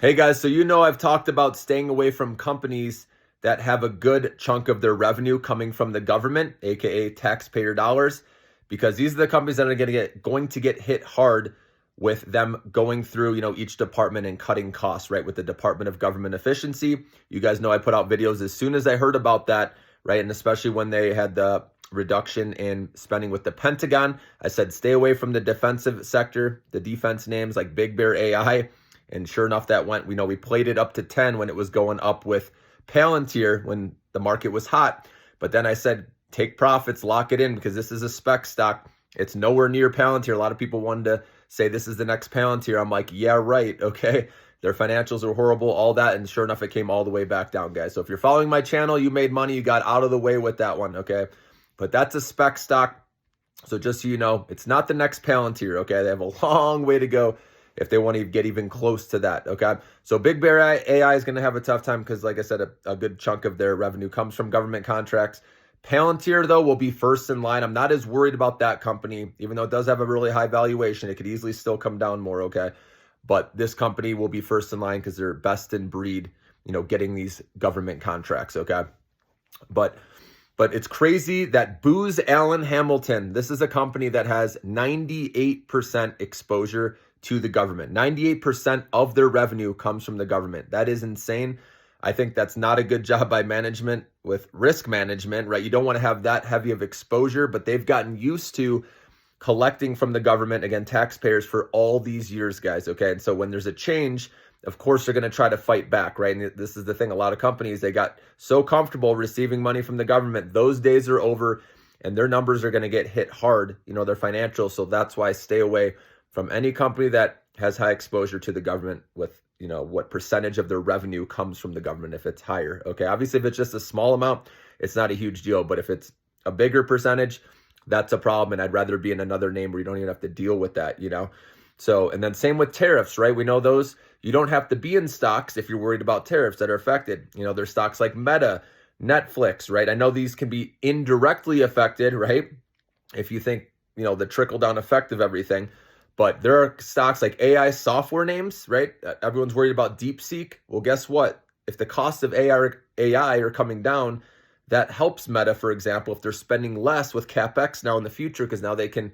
Hey guys, so I've talked about staying away from companies that have a good chunk of their revenue coming from the government, aka taxpayer dollars, because these are the companies that are going to get hit hard with them going through, each department and cutting costs, right? With the Department of Government Efficiency. You guys know I put out videos as soon as I heard about that, right? And especially when they had the reduction in spending with the Pentagon, I said stay away from the defensive sector, the defense names like Big Bear AI. And sure enough, that went, we played it up to 10 when it was going up with Palantir when the market was hot. But then I said, take profits, lock it in because this is a spec stock. It's nowhere near Palantir. A lot of people wanted to say this is the next Palantir. I'm like, yeah, right. Okay. Their financials are horrible, all that. And sure enough, it came all the way back down, guys. So if you're following my channel, you made money. You got out of the way with that one. Okay. But that's a spec stock. So just so you know, it's not the next Palantir. Okay. They have a long way to go if they want to get even close to that, okay? So Big Bear AI is going to have a tough time because, like I said, a good chunk of their revenue comes from government contracts. Palantir, though, will be first in line. I'm not as worried about that company, even though it does have a really high valuation. It could easily still come down more, okay? But this company will be first in line because they're best in breed, getting these government contracts, okay? But it's crazy that Booz Allen Hamilton, this is a company that has 98% exposure to the government. 98% of their revenue comes from the government. That is insane. I think that's not a good job by management with risk management, right? You don't want to have that heavy of exposure, but they've gotten used to collecting from the government, again, taxpayers for all these years, guys, okay? And so when there's a change, of course, they're going to try to fight back, right? And this is the thing. A lot of companies, they got so comfortable receiving money from the government. Those days are over and their numbers are going to get hit hard, their financials. So that's why I stay away from any company that has high exposure to the government with, what percentage of their revenue comes from the government if it's higher. Okay. Obviously, if it's just a small amount, it's not a huge deal. But if it's a bigger percentage, that's a problem. And I'd rather be in another name where you don't even have to deal with that, So, and then same with tariffs, right? We know those, you don't have to be in stocks if you're worried about tariffs that are affected. There's stocks like Meta, Netflix, right? I know these can be indirectly affected, right? If you think, the trickle down effect of everything. But there are stocks like AI software names, right? Everyone's worried about DeepSeek. Well, guess what? If the cost of AI are coming down, that helps Meta, for example, if they're spending less with CapEx now in the future, because now they can,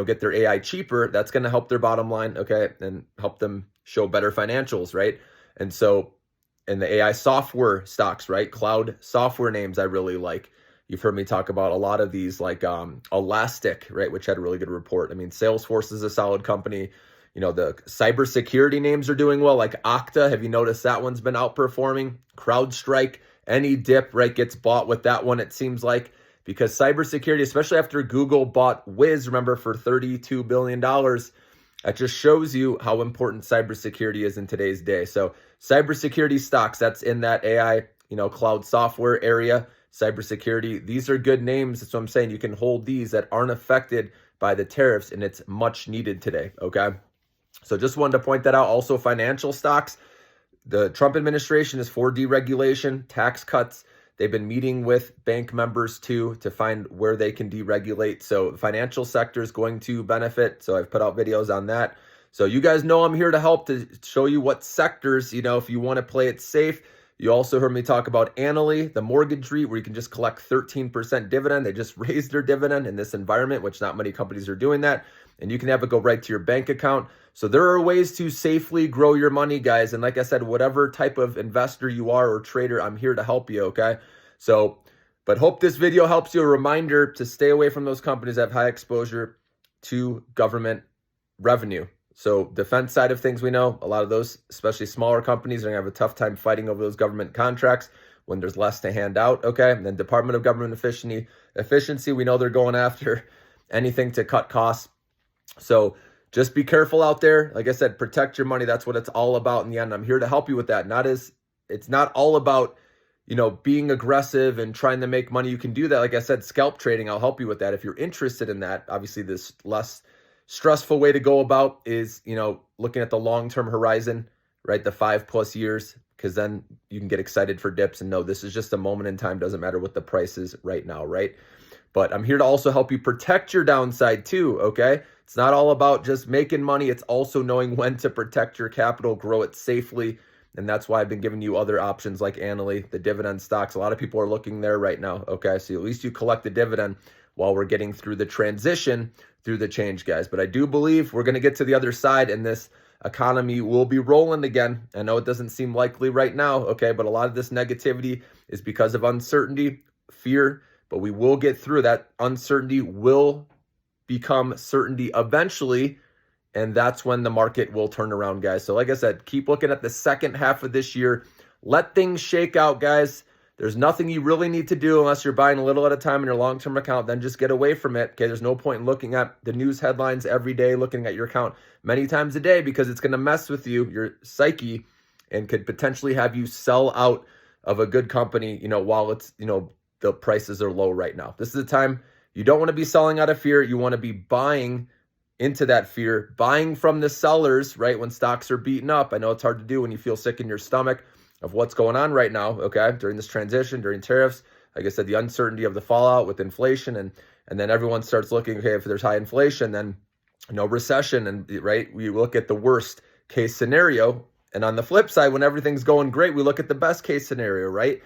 get their AI cheaper, that's going to help their bottom line, okay, and help them show better financials, right? And so, and the AI software stocks, right? Cloud software names I really like. You've heard me talk about a lot of these like Elastic, right, which had a really good report. I mean, Salesforce is a solid company. The cybersecurity names are doing well, like Okta. Have you noticed that one's been outperforming? CrowdStrike, any dip, right, gets bought with that one, it seems like, because cybersecurity, especially after Google bought Wiz, remember, for $32 billion, that just shows you how important cybersecurity is in today's day. So cybersecurity stocks, that's in that AI, cloud software area. Cybersecurity, these are good names. That's what I'm saying. You can hold these that aren't affected by the tariffs, and it's much needed today, okay? So just wanted to point that out. Also, financial stocks, the Trump administration is for deregulation, tax cuts. They've been meeting with bank members too to find where they can deregulate. So the financial sector is going to benefit. So I've put out videos on that. So you guys know I'm here to help to show you what sectors, if you want to play it safe. You also heard me talk about Annaly, the mortgage REIT, where you can just collect 13% dividend. They just raised their dividend in this environment, which not many companies are doing that. And you can have it go right to your bank account. So there are ways to safely grow your money, guys. And like I said, whatever type of investor you are or trader, I'm here to help you, okay? So, but hope this video helps you. A reminder to stay away from those companies that have high exposure to government revenue. So defense side of things, we know a lot of those, especially smaller companies, are going to have a tough time fighting over those government contracts when there's less to hand out, okay? And then Department of Government Efficiency, we know they're going after anything to cut costs. So just be careful out there. Like I said, protect your money. That's what it's all about in the end. I'm here to help you with that. It's not all about, being aggressive and trying to make money. You can do that. Like I said, scalp trading, I'll help you with that. If you're interested in that, obviously this less stressful way to go about is, looking at the long-term horizon, right? The 5+ years, because then you can get excited for dips and know this is just a moment in time. Doesn't matter what the price is right now, right? But I'm here to also help you protect your downside too, okay? It's not all about just making money. It's also knowing when to protect your capital, grow it safely. And that's why I've been giving you other options like Annaly, the dividend stocks. A lot of people are looking there right now. Okay, so at least you collect the dividend while we're getting through the transition, through the change, guys. But I do believe we're going to get to the other side and this economy will be rolling again. I know it doesn't seem likely right now, okay, but a lot of this negativity is because of uncertainty, fear, but we will get through that. Uncertainty will become certainty eventually, and that's when the market will turn around, guys. So like I said, keep looking at the second half of this year. Let things shake out, guys. There's nothing you really need to do unless you're buying a little at a time in your long-term account. Then just get away from it. Okay, there's no point in looking at the news headlines every day, looking at your account many times a day, because it's going to mess with you, your psyche, and could potentially have you sell out of a good company, while it's, the prices are low right now. This is the time you don't want to be selling out of fear. You want to be buying into that fear, buying from the sellers, right? When stocks are beaten up. I know it's hard to do when you feel sick in your stomach of what's going on right now, okay? During this transition, during tariffs, like I said, the uncertainty of the fallout with inflation, and then everyone starts looking, okay, if there's high inflation, then no recession, and right, we look at the worst case scenario, and on the flip side, when everything's going great, we look at the best case scenario, right?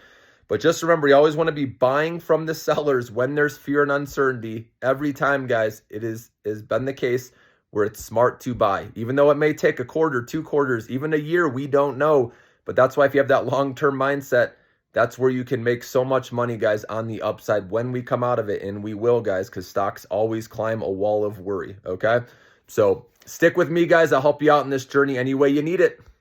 But just remember, you always want to be buying from the sellers when there's fear and uncertainty. Every time, guys, it has been the case where it's smart to buy. Even though it may take a quarter, 2 quarters, even a year, we don't know. But that's why if you have that long-term mindset, that's where you can make so much money, guys, on the upside when we come out of it. And we will, guys, because stocks always climb a wall of worry, okay? So stick with me, guys. I'll help you out in this journey any way you need it.